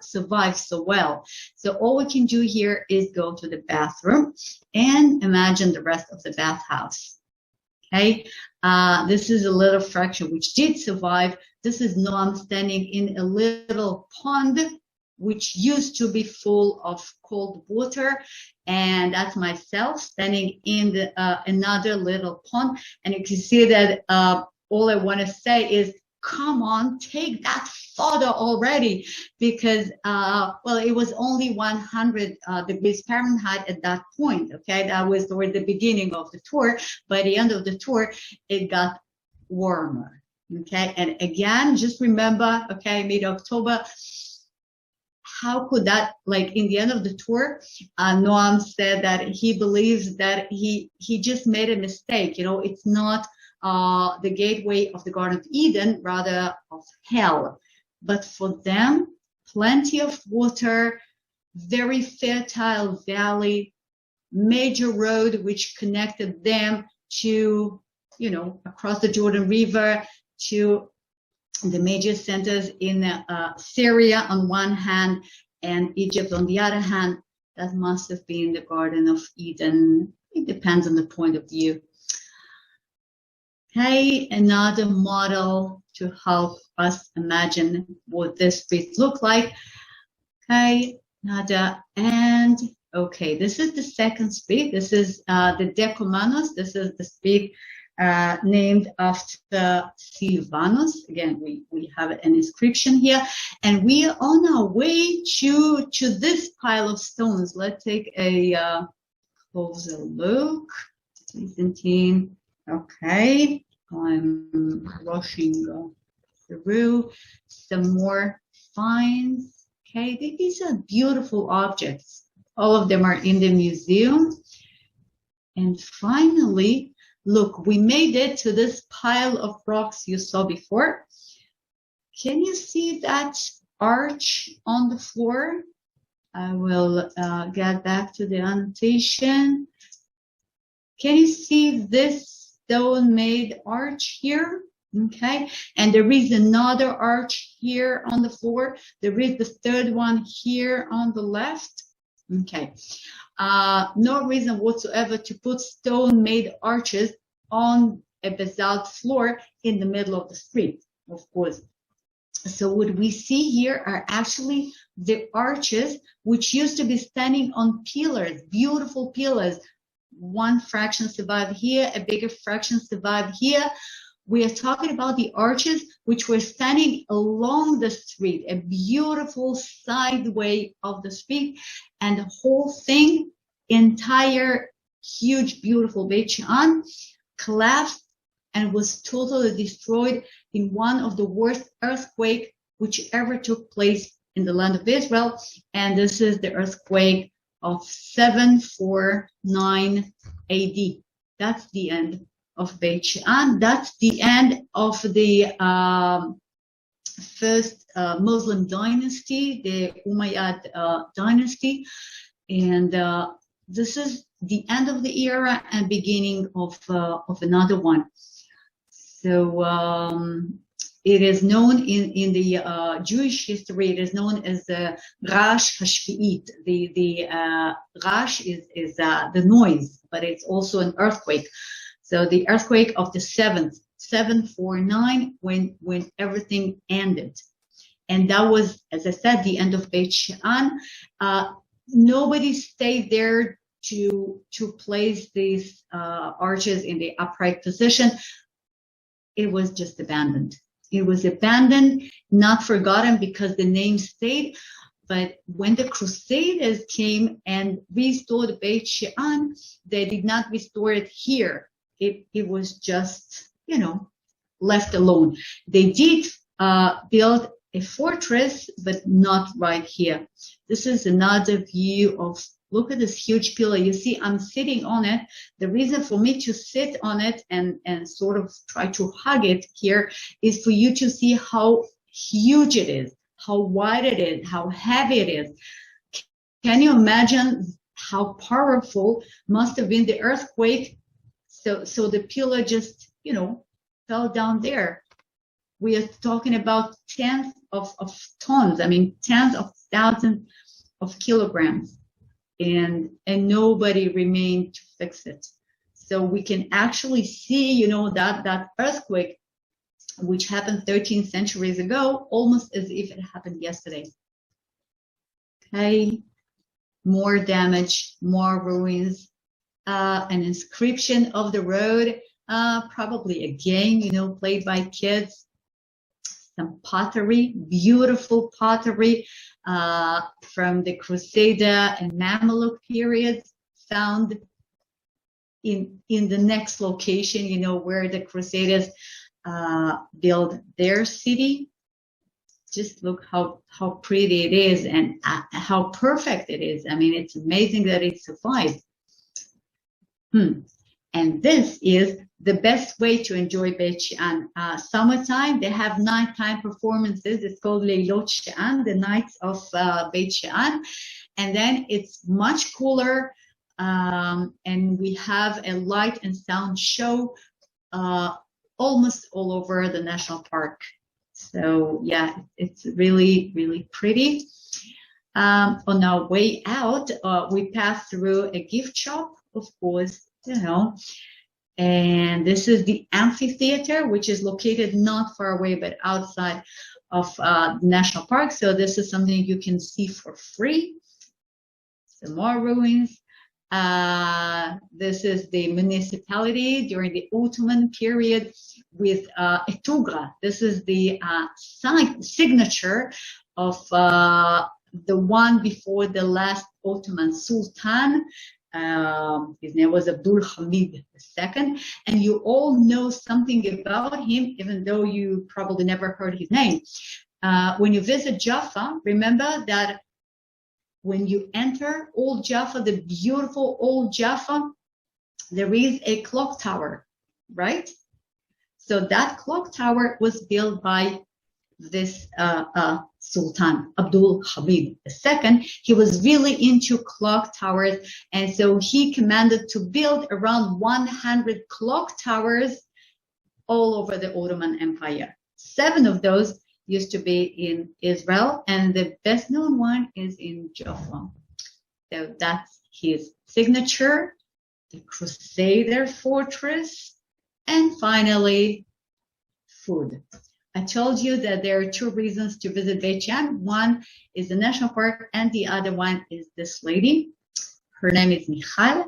survive so well. So all we can do here is go to the bathroom and imagine the rest of the bathhouse. Okay, this is a little fraction which did survive. This is Noam standing in a little pond which used to be full of cold water, and that's myself standing in the, another little pond. And you can see that all I want to say is, come on, take that photo already, because well, it was only 100 degrees Fahrenheit at that point. Okay, that was toward the beginning of the tour. By the end of the tour, it got warmer. Okay, and again, just remember, okay, mid-October. How could that, like in the end of the tour, Noam said that he believes that he just made a mistake. You know, it's not the gateway of the Garden of Eden, rather of hell. But for them, plenty of water, very fertile valley, major road which connected them to, you know, across the Jordan River to the major centers in Syria on one hand and Egypt on the other hand. That must have been the Garden of Eden. It depends on the point of view. Okay, another model to help us imagine what this street looked like. Okay, another, and okay, this is the second street. This is the Decumanus. This is the street named after Silvanus. Again, we have an inscription here, and we are on our way to this pile of stones. Let's take a closer look. Byzantine. Okay, I'm rushing through some more finds. Okay, these are beautiful objects. All of them are in the museum. And finally, look, we made it to this pile of rocks you saw before. Can you see that arch on the floor? I will get back to the annotation. Can you see this stone-made arch here? Okay, and there is another arch here on the floor. There is the third one here on the left. Okay, no reason whatsoever to put stone-made arches on a basalt floor in the middle of the street, of course. So what we see here are actually the arches which used to be standing on pillars, beautiful pillars. One fraction survived here, a bigger fraction survived here. We are talking about the arches which were standing along the street, a beautiful sideway of the street, and the whole thing, entire, huge, beautiful Beit Shean, collapsed and was totally destroyed in one of the worst earthquakes which ever took place in the land of Israel. And this is the earthquake of 749 AD. That's the end of Beit Shean. That's the end of the first Muslim dynasty, the Umayyad dynasty. And this is the end of the era and beginning of another one. So it is known in the Jewish history, it is known as the Rash Hashvi'it. The Rash is the noise, but it's also an earthquake. So the earthquake of the 749, when everything ended. And that was, as I said, the end of Beit Shean. Nobody stayed there to place these arches in the upright position. It was just abandoned. It was abandoned, not forgotten, because the name stayed. But when the Crusaders came and restored Beit Shean, they did not restore it here. It was just, left alone. They did build a fortress, but not right here. This is another view of, look at this huge pillar. You see, I'm sitting on it. The reason for me to sit on it and sort of try to hug it here is for you to see how huge it is, how wide it is, how heavy it is. Can you imagine how powerful must have been the earthquake? So the pillar just, fell down there. We are talking about tens of tons. I mean, tens of thousands of kilograms. And nobody remained to fix it. So we can actually see, that earthquake, which happened 13 centuries ago, almost as if it happened yesterday. Okay, more damage, more ruins, an inscription of the road, probably a game, played by kids. Some pottery, beautiful pottery from the Crusader and Mamluk periods, found in the next location, where the Crusaders built their city. Just look how pretty it is and how perfect it is. I mean, it's amazing that it survived. And this is the best way to enjoy Beit Shean. Summertime, they have nighttime performances. It's called Leilot Shean, the nights of Beit Shean. And then it's much cooler, and we have a light and sound show almost all over the national park. So yeah, it's really, really pretty. On our way out, we passed through a gift shop, of course, and this is the amphitheater, which is located not far away, but outside of the national park. So this is something you can see for free. Some more ruins. This is the municipality during the Ottoman period with a tugra. This is the signature of the one before the last Ottoman Sultan. His name was Abdul Hamid II, and you all know something about him, even though you probably never heard his name. When you visit Jaffa, remember that when you enter Old Jaffa, the beautiful Old Jaffa, there is a clock tower, right? So that clock tower was built by this Sultan, Abdul Hamid II. He was really into clock towers, and so he commanded to build around 100 clock towers all over the Ottoman Empire. 7 of those used to be in Israel, and the best known one is in Jaffa. So that's his signature, the Crusader fortress, and finally, food. I told you that there are 2 reasons to visit Beit Shean. One is the national park, and the other one is this lady. Her name is Michal,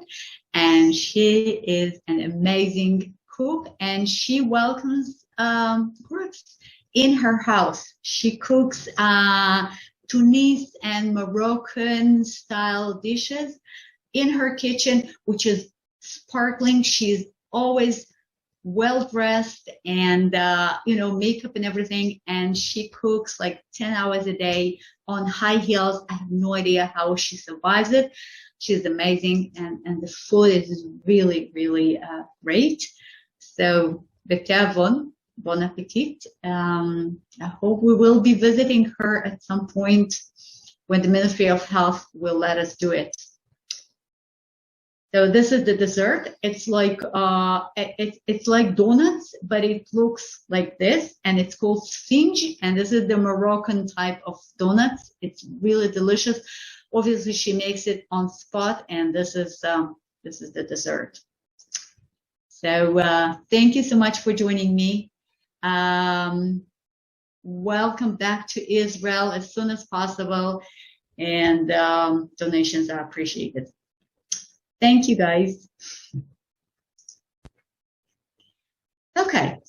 and she is an amazing cook, and she welcomes groups in her house. She cooks Tunisian and Moroccan style dishes in her kitchen, which is sparkling. She's always well dressed and makeup and everything, and she cooks like 10 hours a day on high heels. I have no idea how she survives it. She's amazing, and the food is really, really great. So Betavon, bon appetit. I hope we will be visiting her at some point when the Ministry of Health will let us do it. So this is the dessert. It's like it's like donuts, but it looks like this, and it's called sphinge. And this is the Moroccan type of donuts. It's really delicious. Obviously, she makes it on spot, and this is the dessert. So thank you so much for joining me. Welcome back to Israel as soon as possible, and donations are appreciated. Thank you, guys. Okay.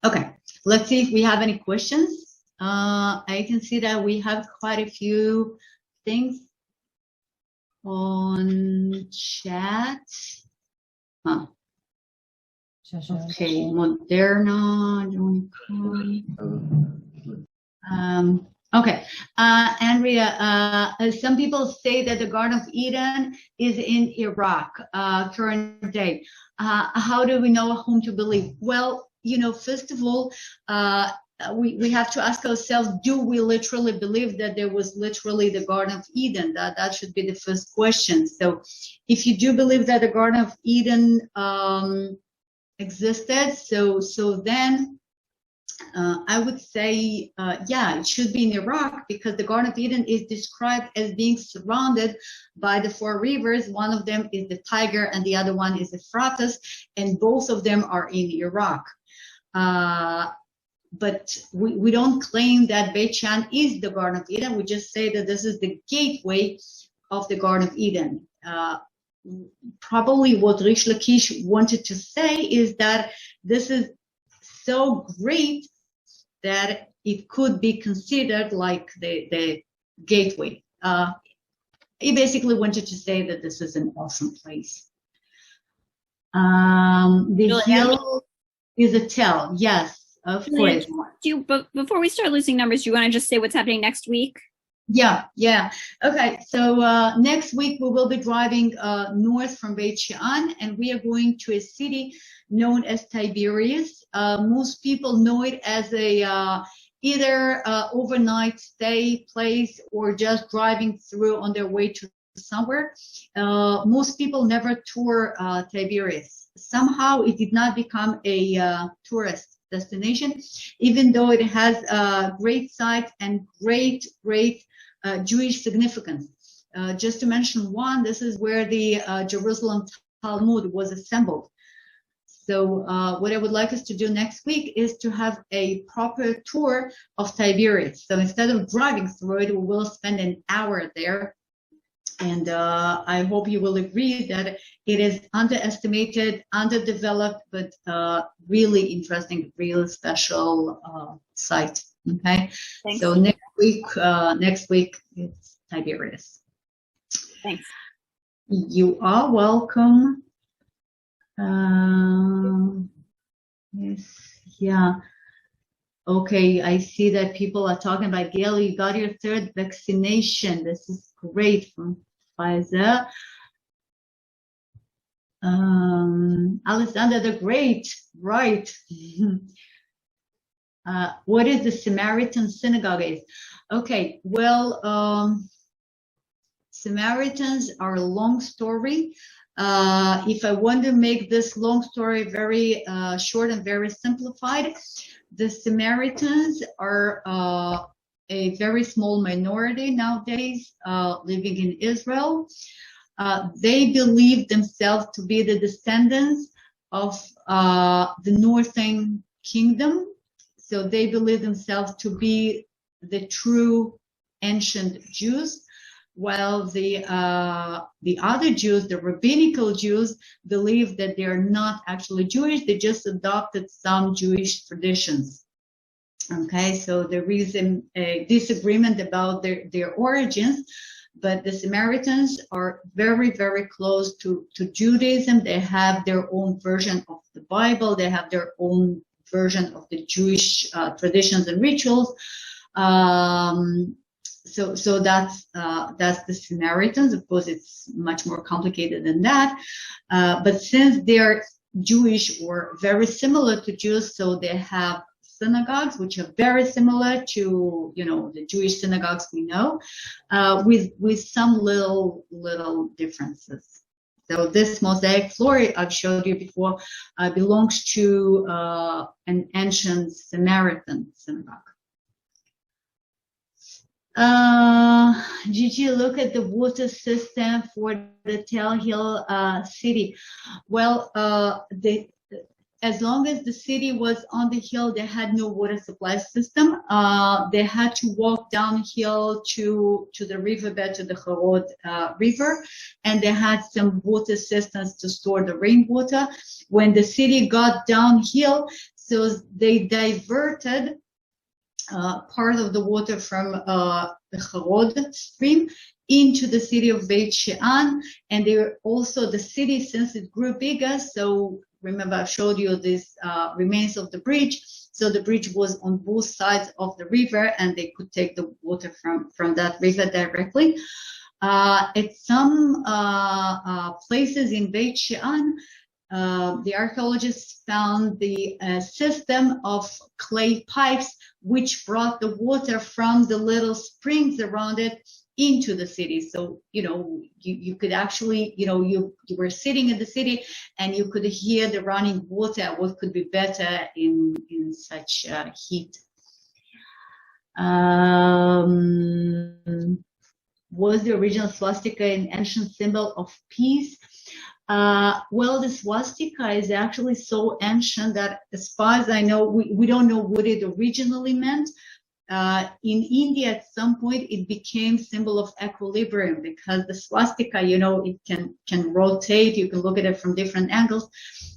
Okay, let's see if we have any questions. I can see that we have quite a few things on chat. Huh. Okay, Moderna. Okay, Andrea, some people say that the Garden of Eden is in Iraq, current day. How do we know whom to believe? Well, first of all, we have to ask ourselves, do we literally believe that there was literally the Garden of Eden? That should be the first question. So if you do believe that the Garden of Eden existed, so then I would say, yeah, it should be in Iraq, because the Garden of Eden is described as being surrounded by the 4 rivers. One of them is the Tiger, and the other one is the Euphrates, and both of them are in Iraq. But we don't claim that Beit Shean is the Garden of Eden. We just say that this is the gateway of the Garden of Eden. Probably what Rish Lakish wanted to say is that this is so great that it could be considered like the gateway. He basically wanted to say that this is an awesome place. The hill is a tell, yes, of course. But before we start losing numbers, do you want to just say what's happening next week? Yeah. Okay, so next week we will be driving north from Beit Shean, and we are going to a city known as Tiberias. Most people know it as a either overnight stay place or just driving through on their way to somewhere. Most people never tour Tiberias. Somehow it did not become a tourist destination, even though it has great sites and great Jewish significance. Just to mention one, this is where the Jerusalem Talmud was assembled. So what I would like us to do next week is to have a proper tour of Tiberias. So instead of driving through it, we will spend an hour there. And I hope you will agree that it is underestimated, underdeveloped, but really interesting, really special site. Okay. Thanks. So next week it's Tiberias. Thanks. You are welcome. Yes. Yeah. Okay, I see that people are talking about, Gail, you got your 3rd vaccination. This is great from Pfizer. Alexander the Great, right. What is the Samaritan Synagogue is? Okay, well, Samaritans are a long story. If I want to make this long story very short and very simplified, the Samaritans are a very small minority nowadays living in Israel. They believe themselves to be the descendants of the Northern Kingdom. So they believe themselves to be the true ancient Jews, while the other Jews, the rabbinical Jews, believe that they are not actually Jewish. They just adopted some Jewish traditions. Okay, so there is a disagreement about their origins, but the Samaritans are very, very close to Judaism. They have their own version of the Bible. They have their own version of the Jewish traditions and rituals. So that's the Samaritans. Of course, it's much more complicated than that. But since they're Jewish or very similar to Jews, so they have synagogues which are very similar to, you know, the Jewish synagogues we know, with some little differences. So this mosaic floor I've showed you before belongs to an ancient Samaritan synagogue. Did you look at the water system for the Tel Hill city? Well, as long as the city was on the hill, they had no water supply system. They had to walk downhill to the riverbed, to the Harod River, and they had some water systems to store the rainwater. When the city got downhill, so they diverted part of the water from the Harod stream into the city of Beit Shean, and they were also the city, since it grew bigger. So remember, I showed you this remains of the bridge. So the bridge was on both sides of the river, and they could take the water from that river directly. At some places in Beit Shean, the archaeologists found the system of clay pipes which brought the water from the little springs around it into the city. So, you know, you could actually, you know, you were sitting in the city and you could hear the running water. What could be better in such heat? Was the original swastika an ancient symbol of peace? Well, the swastika is actually so ancient that, as far as I know, we don't know what it originally meant. In India, at some point, it became symbol of equilibrium, because the swastika, you know, it can rotate. You can look at it from different angles,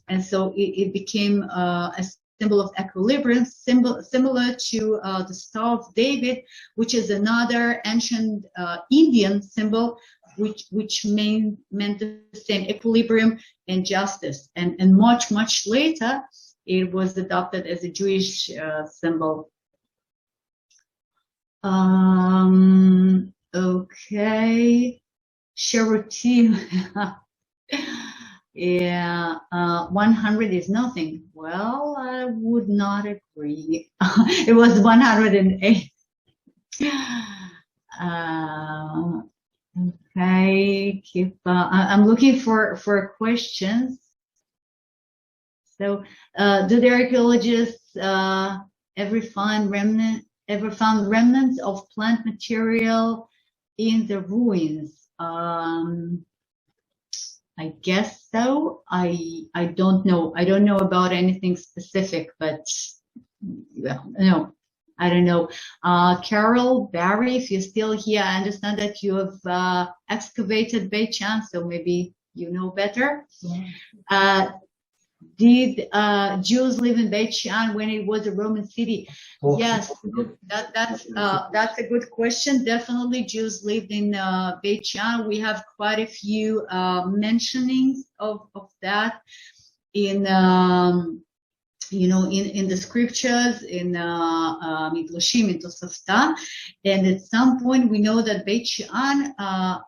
and so it became a symbol of equilibrium, similar to the Star of David, which is another ancient Indian symbol, which meant the same, equilibrium and justice. And much later, it was adopted as a Jewish symbol. Okay, Sharutim. Yeah, 100 is nothing. Well, I would not agree. It was 108. Okay, I'm looking for questions. So, do the archaeologists ever found remnants of plant material in the ruins? I guess so. I don't know. I don't know about anything specific, but well, no, I don't know. Carol, Barry, if you're still here, I understand that you have excavated Beit Shean, so maybe you know better. Yeah. Did Jews live in Beit Shean when it was a Roman city? Oh. Yes, that's a good question. Definitely, Jews lived in Beit Shean. We have quite a few mentionings of that in you know, in the scriptures, in Midrashim, in Tosafta. And at some point, we know that Beit Shean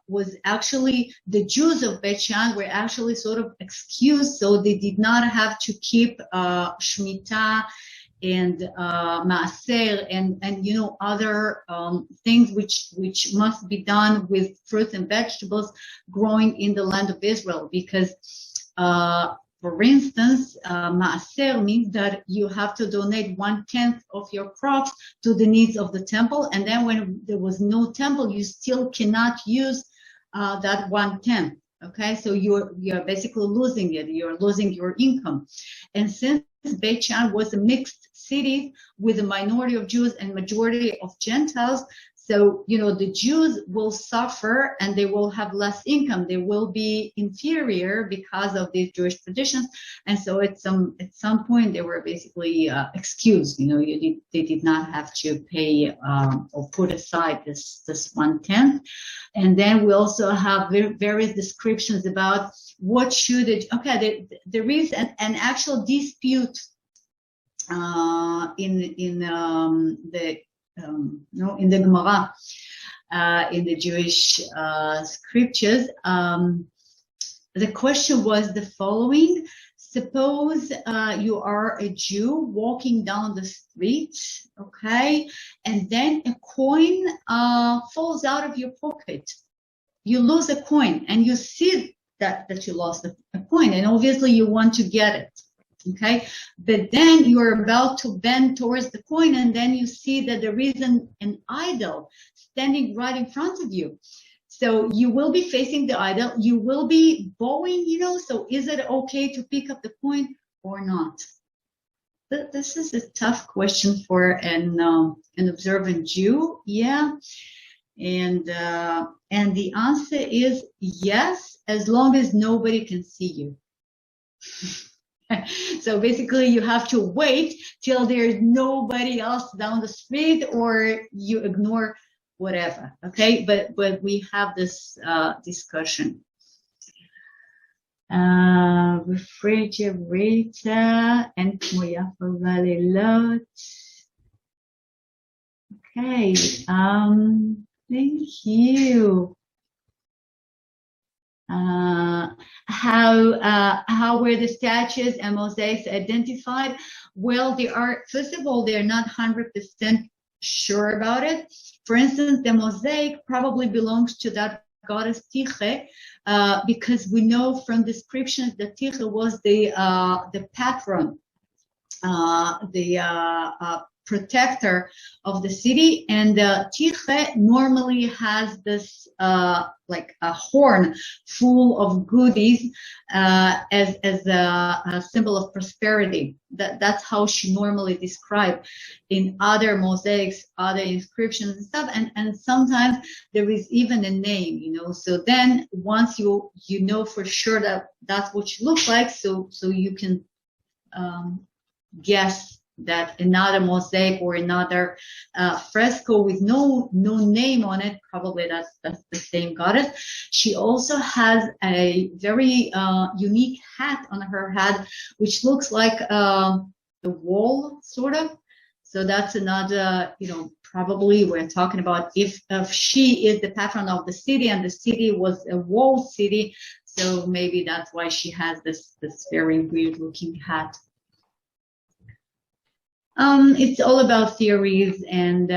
was actually, the Jews of Beit Shean were actually sort of excused, so they did not have to keep Shemitah and Maaser and you know, other things which must be done with fruits and vegetables growing in the land of Israel, because for instance, Maaser means that you have to donate 1/10 of your crops to the needs of the temple, and then when there was no temple, you still cannot use that 1/10. Okay, so you're basically losing it. You're losing your income, and since Beit Shean was a mixed city with a minority of Jews and majority of Gentiles, So, the Jews will suffer and they will have less income. They will be inferior because of these Jewish traditions. And so at some point they were basically excused. They did not have to pay or put aside this 1/10. And then we also have various descriptions about what should it. Okay, there is an actual dispute in the Gemara, in the Jewish scriptures. The question was the following: suppose you are a Jew walking down the street, okay, and then a coin falls out of your pocket. You lose a coin, and you see that you lost a coin, and obviously you want to get it. Okay, but then you're about to bend towards the coin, and then you see that there is an idol standing right in front of you. So you will be facing the idol, you will be bowing, so is it okay to pick up the coin or not? This is a tough question for an observant Jew, yeah. And the answer is yes, as long as nobody can see you. So basically you have to wait till there's nobody else down the street, or you ignore whatever, okay? But we have this discussion. Refrigerator and Moya for Valilot. Okay, thank you. How were the statues and mosaics identified? Well, first of all, they're not 100% sure about it. For instance, the mosaic probably belongs to that goddess Tyche, because we know from descriptions that Tyche was the patron, the protector of the city, and Tyche normally has this like a horn full of goodies as a symbol of prosperity. That's how she normally described in other mosaics, other inscriptions and stuff. And sometimes there is even a name, So then once you know for sure that that's what she looks like, so you can guess that another mosaic or another fresco with no name on it, probably that's the same goddess. She also has a very unique hat on her head, which looks like the wall, sort of. So that's another, probably we're talking about if she is the patron of the city and the city was a walled city, so maybe that's why she has this very weird looking hat. It's all about theories, and